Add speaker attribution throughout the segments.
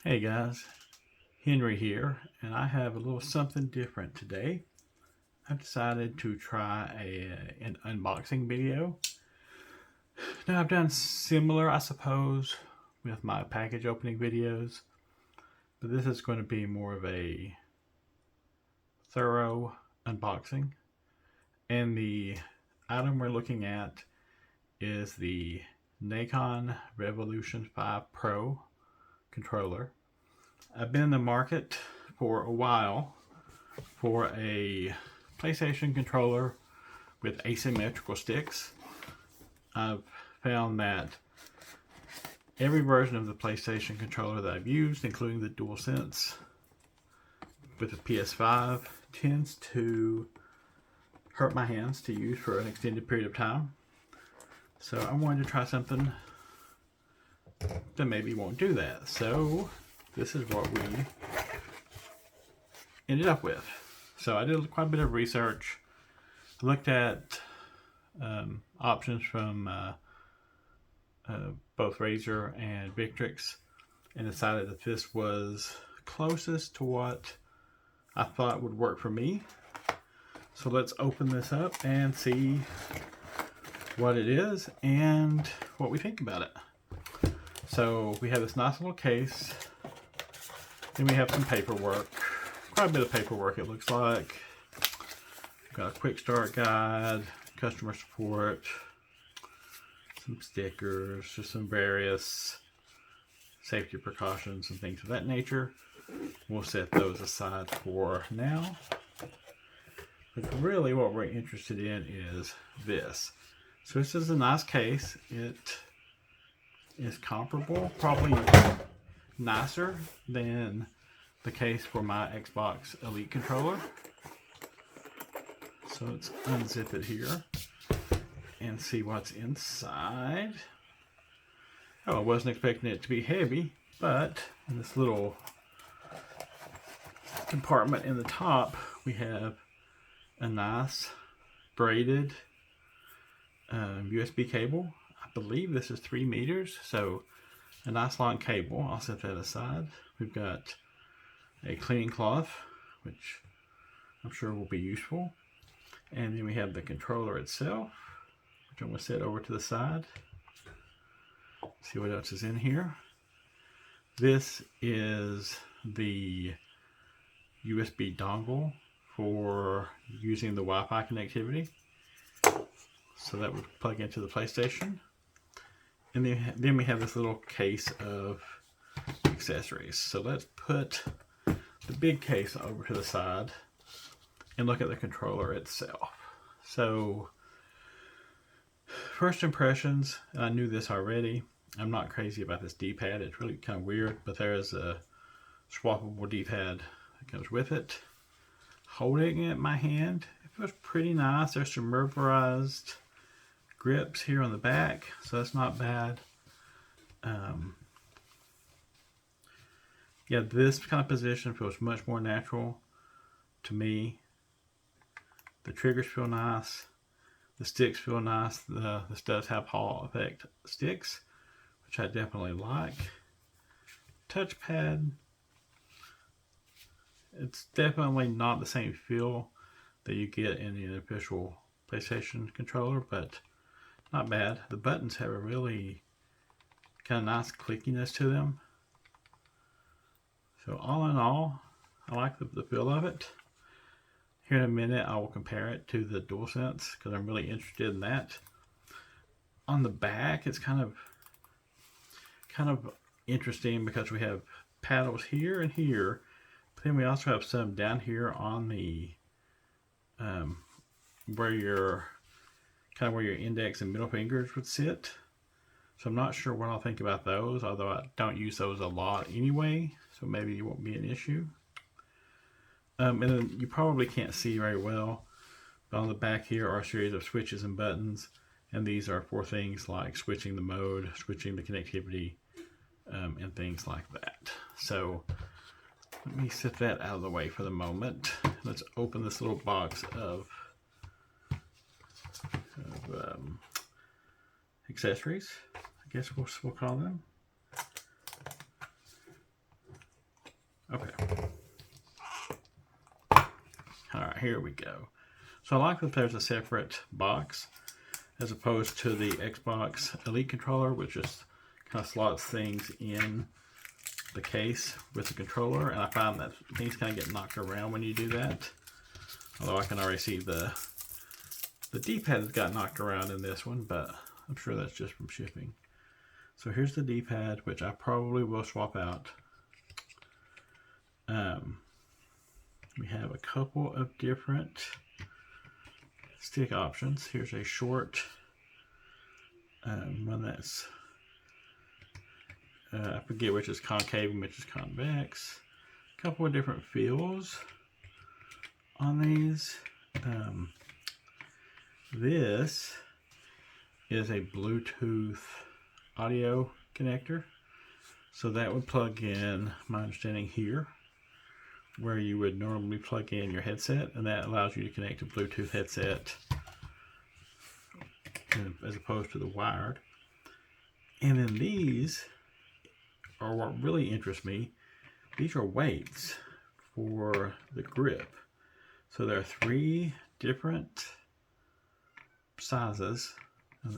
Speaker 1: Hey guys, Henry here, and I have a little something different today. I've decided to try an unboxing video. Now I've done similar, I suppose, with my package opening videos, but this is going to be more of a thorough unboxing. And the item we're looking at is the Nacon Revolution 5 Pro controller. I've been in the market for a while for a PlayStation controller with asymmetrical sticks. I've found that every version of the PlayStation controller that I've used, including the DualSense with the PS5, tends to hurt my hands to use for an extended period of time. So I wanted to try something that maybe won't do that. So this is what we ended up with. So I did quite a bit of research, looked at options from both Razer and Victrix, and decided that this was closest to what I thought would work for me. So let's open this up and see what it is and what we think about it. So we have this nice little case. Then we have some paperwork. Quite a bit of paperwork, it looks like. Got a quick start guide, customer support, some stickers, just some various safety precautions and things of that nature. We'll set those aside for now. But really what we're interested in is this. So this is a nice case. It is comparable, probably nicer than the case for my Xbox Elite controller. So let's unzip it here and see what's inside. Oh, I wasn't expecting it to be heavy, but in this little compartment in the top, we have a nice braided USB cable. I believe this is 3 meters, so a nice long cable. I'll set that aside. We've got a cleaning cloth, which I'm sure will be useful. And then we have the controller itself, which I'm going to set over to the side. See what else is in here. This is the USB dongle for using the Wi-Fi connectivity. So that would plug into the PlayStation. And then we have this little case of accessories. So let's put the big case over to the side and look at the controller itself. So first impressions, and I knew this already, I'm not crazy about this D-pad. It's really kind of weird, but there is a swappable D-pad that comes with it. Holding it in my hand, it feels pretty nice. There's some rubberized grips here on the back, so that's not bad. Yeah, this kind of position feels much more natural to me. The triggers feel nice. The sticks feel nice. This does have Hall effect sticks, which I definitely like. Touchpad, it's definitely not the same feel that you get in the official PlayStation controller, but not bad. The buttons have a really kind of nice clickiness to them. So all in all, I like the feel of it. Here in a minute, I will compare it to the DualSense because I'm really interested in that. On the back, it's kind of interesting because we have paddles here and here, but then we also have some down here on the where your index and middle fingers would sit. So I'm not sure what I'll think about those, although I don't use those a lot anyway, so maybe it won't be an issue. And then you probably can't see very well, but on the back here are a series of switches and buttons, and these are for things like switching the mode, switching the connectivity, and things like that. So let me set that out of the way for the moment. Let's open this little box of accessories, I guess we'll call them. Alright, here we go. So I like that there's a separate box as opposed to the Xbox Elite controller, which just kind of slots things in the case with the controller, and I find that things kind of get knocked around when you do that. Although I can already see the D-pad has got knocked around in this one, but I'm sure that's just from shipping. So here's the D-pad, which I probably will swap out. We have a couple of different stick options. Here's a short one that's I forget which is concave and which is convex. A couple of different feels on these. This is a Bluetooth audio connector. So that would plug in, my understanding here, where you would normally plug in your headset, and that allows you to connect a Bluetooth headset as opposed to the wired. And then these are what really interests me. These are weights for the grip. So there are 3 different sizes.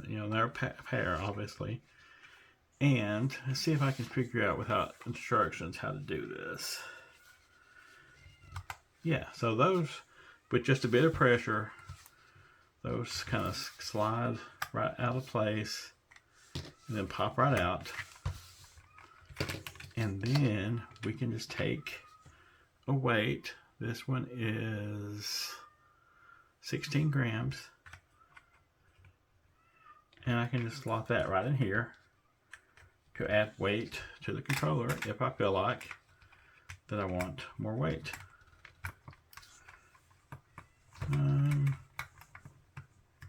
Speaker 1: You know, they're a pair, obviously. And let's see if I can figure out without instructions how to do this. Yeah, so those, with just a bit of pressure, those kind of slide right out of place and then pop right out. And then we can just take a weight. This one is 16 grams. And I can just slot that right in here to add weight to the controller if I feel like that I want more weight.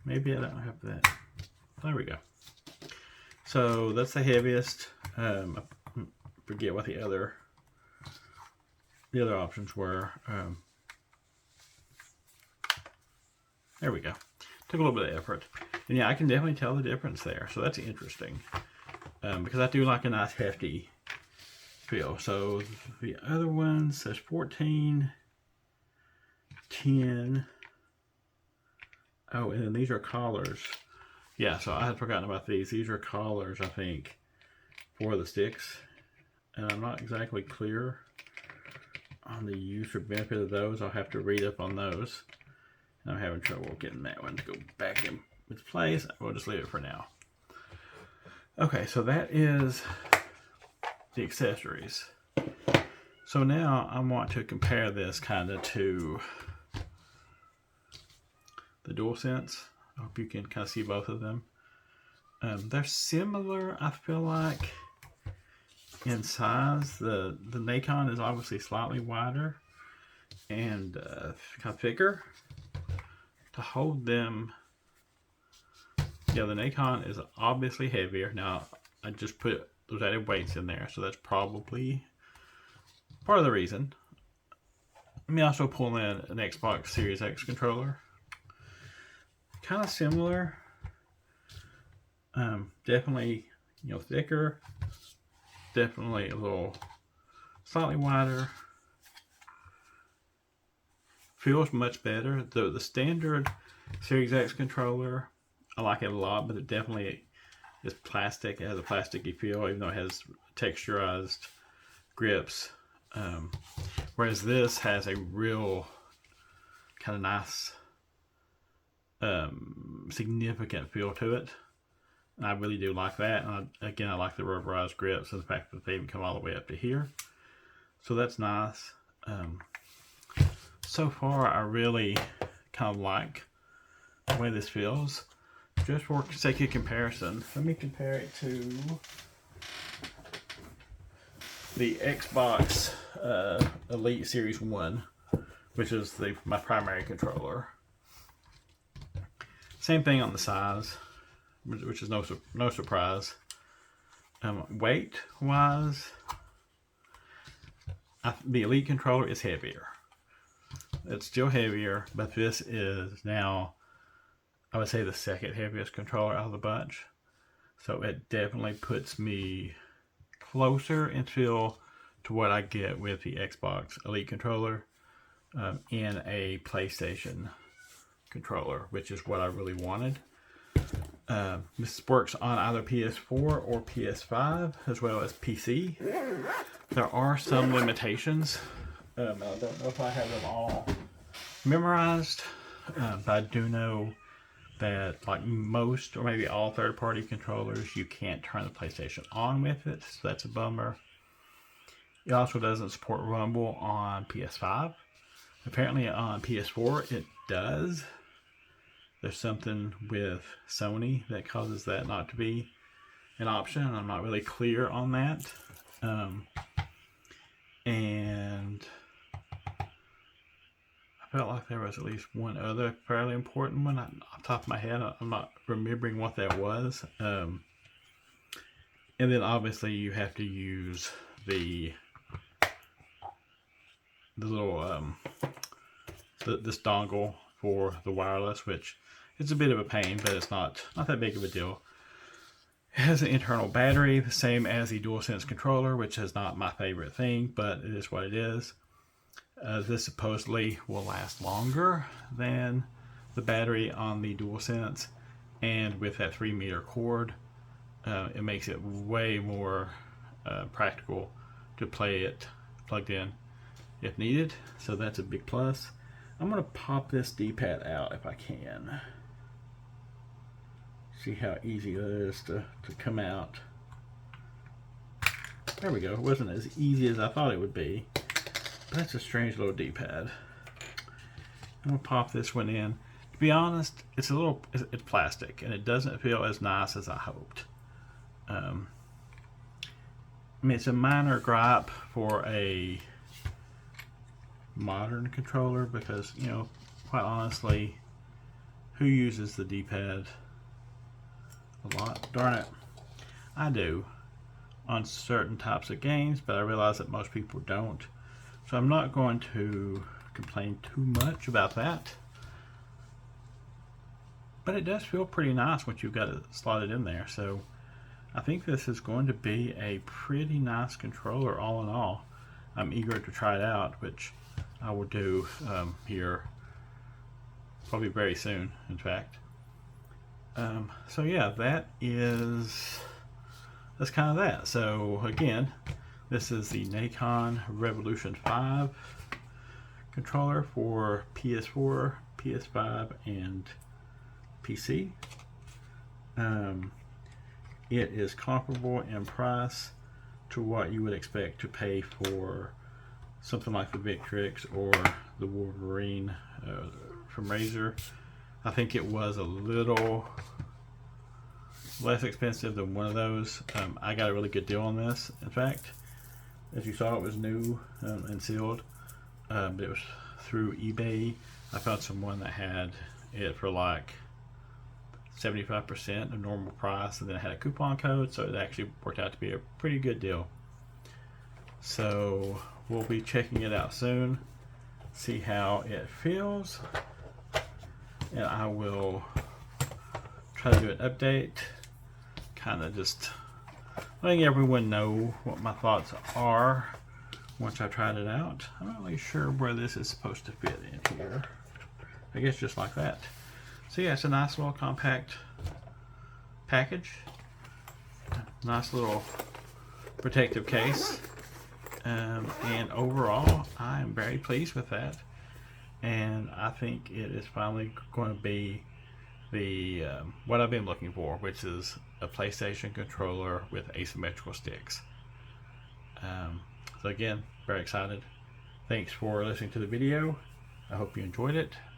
Speaker 1: Maybe I don't have that. There we go. So that's the heaviest. I forget what the other options were. There we go. Took a little bit of effort. And yeah, I can definitely tell the difference there. So that's interesting. Because I do like a nice hefty feel. So the other one says 14, 10. Oh, and then these are collars. Yeah, so I had forgotten about these. These are collars, I think, for the sticks. And I'm not exactly clear on the use or benefit of those. I'll have to read up on those. And I'm having trouble getting that one to go back in its place. We'll just leave it for now. Okay, so that is the accessories. So now I want to compare this kind of to the DualSense. I hope you can kind of see both of them. They're similar, I feel like, in size. The Nacon is obviously slightly wider and kind of thicker. To hold them, yeah, the Nacon is obviously heavier. Now, I just put those added weights in there, so that's probably part of the reason. Let me also pull in an Xbox Series X controller. Kind of similar. Definitely, you know, thicker. Definitely a little slightly wider. Feels much better. The standard Series X controller, I like it a lot, but it definitely is plastic. It has a plasticky feel, even though it has texturized grips. Whereas this has a real kind of nice, significant feel to it. And I really do like that. And again, I like the rubberized grips and the fact that they even come all the way up to here. So that's nice. So far, I really kind of like the way this feels. Just for sake of comparison, let me compare it to the Xbox Elite Series 1, which is my primary controller. Same thing on the size, which is no surprise. Weight-wise, the Elite controller is heavier. It's still heavier, but this is now, I would say, the second heaviest controller out of the bunch. So it definitely puts me closer in feel to what I get with the Xbox Elite controller. in a PlayStation controller, which is what I really wanted. This works on either PS4 or PS5 as well as PC. There are some limitations. I don't know if I have them all memorized, but I do know that like most or maybe all third-party controllers, you can't turn the PlayStation on with it, so that's a bummer. It also doesn't support Rumble on PS5. Apparently on PS4 it does. There's something with Sony that causes that not to be an option. I'm not really clear on that. And I felt like there was at least one other fairly important one. Off the top of my head, I'm not remembering what that was. And then obviously you have to use the little this dongle for the wireless, which is a bit of a pain, but it's not that big of a deal. It has an internal battery, the same as the DualSense controller, which is not my favorite thing, but it is what it is. This supposedly will last longer than the battery on the DualSense, and with that 3-meter cord, it makes it way more practical to play it plugged in if needed, so that's a big plus. I'm going to pop this D-pad out if I can. See how easy it is to come out. There we go. It wasn't as easy as I thought it would be. But that's a strange little D-pad. I'm going to pop this one in. To be honest, it's plastic, and it doesn't feel as nice as I hoped. I mean, it's a minor gripe for a modern controller because, you know, quite honestly, who uses the D-pad a lot? Darn it, I do on certain types of games, but I realize that most people don't, so I'm not going to complain too much about that. But it does feel pretty nice once you've got it slotted in there, so I think this is going to be a pretty nice controller all in all. I'm eager to try it out, which I will do here probably very soon, in fact. So yeah, that's kind of that. So again, this is the Nacon Revolution 5 controller for PS4, PS5, and PC. It is comparable in price to what you would expect to pay for something like the Victrix or the Wolverine from Razer. I think it was a little less expensive than one of those. I got a really good deal on this. In fact, as you saw, it was new and sealed, but it was through eBay. I found someone that had it for like 75% of normal price, and then it had a coupon code, so it actually worked out to be a pretty good deal. So we'll be checking it out soon, see how it feels, and I will try to do an update, kind of just letting everyone know what my thoughts are once I've tried it out. I'm not really sure where this is supposed to fit in here. I guess just like that. So yeah, it's a nice little compact package. Nice little protective case. And overall, I am very pleased with that. And I think it is finally going to be the what I've been looking for, which is a PlayStation controller with asymmetrical sticks. So again, very excited. Thanks for listening to the video. I hope you enjoyed it,